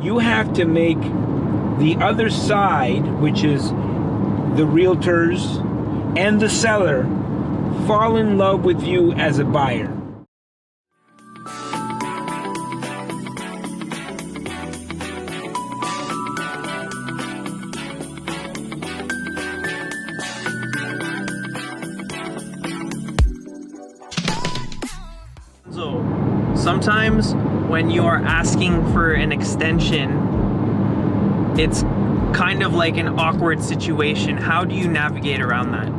you have to make the other side, which is the realtors and the seller, fall in love with you as a buyer. So sometimes when you are asking for an extension, it's kind of like an awkward situation. How do you navigate around that?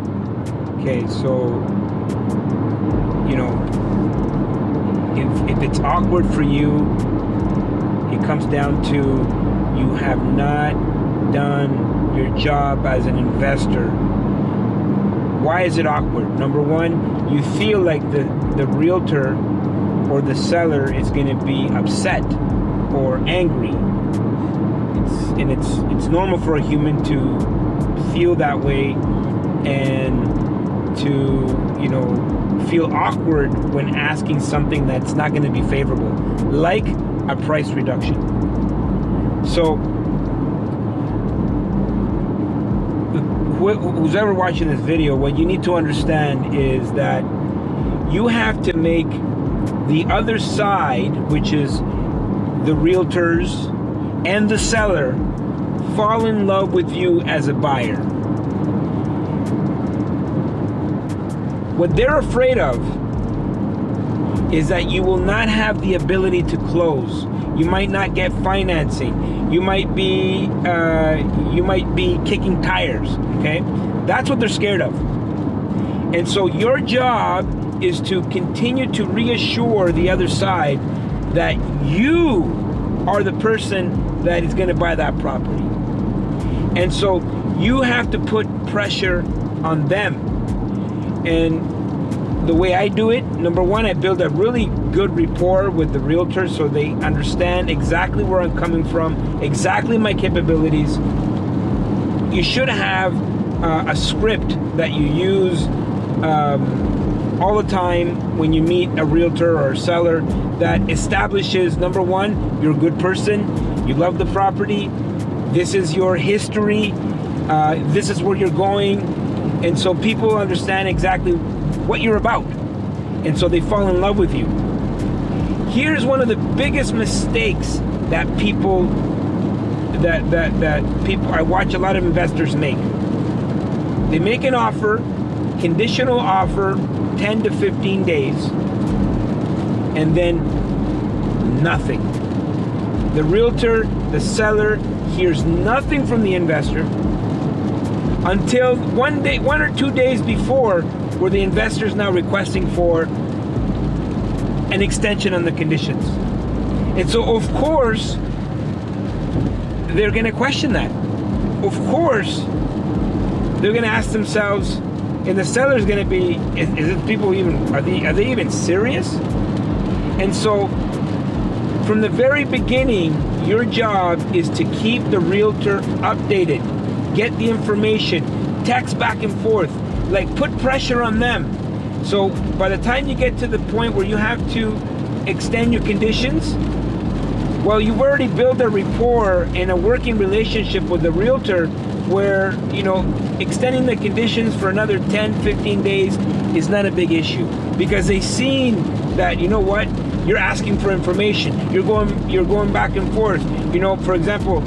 Okay, so, you know, if it's awkward for you, it comes down to you have not done your job as an investor. Why is it awkward? Number one, you feel like the realtor or the seller is going to be upset or angry. It's normal for a human to feel that way and to, you know, feel awkward when asking something that's not going to be favorable, like a price reduction. So who's ever watching this video, what you need to understand is that you have to make the other side, which is the realtors and the seller, fall in love with you as a buyer. What they're afraid of is that you will not have the ability to close. You might not get financing. You might be kicking tires. Okay, that's what they're scared of. And so your job is to continue to reassure the other side that you are the person that is going to buy that property. And so you have to put pressure on them. And the way I do it, number one, I build a really good rapport with the realtor so they understand exactly where I'm coming from, exactly my capabilities. You should have a script that you use all the time when you meet a realtor or a seller that establishes, number one, you're a good person, you love the property, this is your history, this is where you're going, and so people understand exactly what you're about, and so they fall in love with you. Here's one of the biggest mistakes that people I watch a lot of investors make. They make an offer, conditional offer, 10 to 15 days, and then nothing. The realtor, the seller, hears nothing from the investor until one or 2 days before, where the investor is now requesting for an extension on the conditions. And so, of course, they're going to question that. Of course, they're going to ask themselves, and the seller's going to be, is it people even, are they even serious? And so, from the very beginning, your job is to keep the realtor updated, get the information, text back and forth, like put pressure on them. So by the time you get to the point where you have to extend your conditions, well, you've already built a rapport and a working relationship with the realtor where, you know, extending the conditions for another 10, 15 days is not a big issue, because they've seen that, you know what, you're asking for information, you're going back and forth. You know, for example,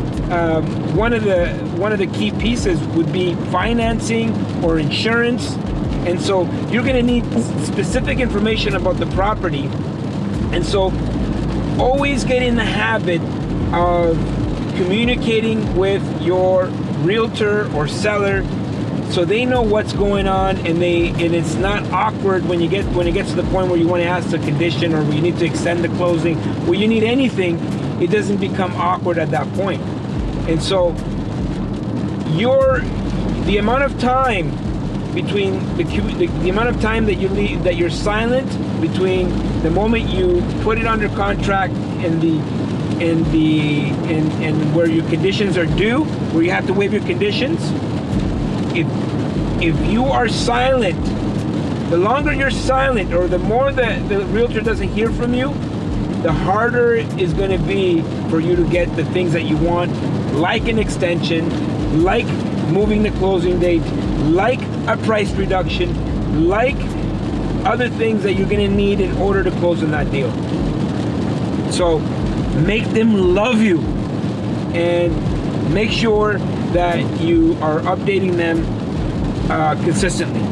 one of the key pieces would be financing or insurance, and so you're going to need specific information about the property. And so always get in the habit of communicating with your realtor or seller so they know what's going on, and it's not awkward when it gets to the point where you want to ask a condition or where you need to extend the closing, where you need anything. It doesn't become awkward at that point. And so the amount of time between the amount of time that you leave, that you're silent between the moment you put it under contract and where your conditions are due, where you have to waive your conditions. If you are silent, the longer you're silent, or the more the realtor doesn't hear from you, the harder it's going to be for you to get the things that you want, like an extension, like moving the closing date, like a price reduction, like other things that you're going to need in order to close on that deal. So make them love you, and make sure that you are updating them consistently.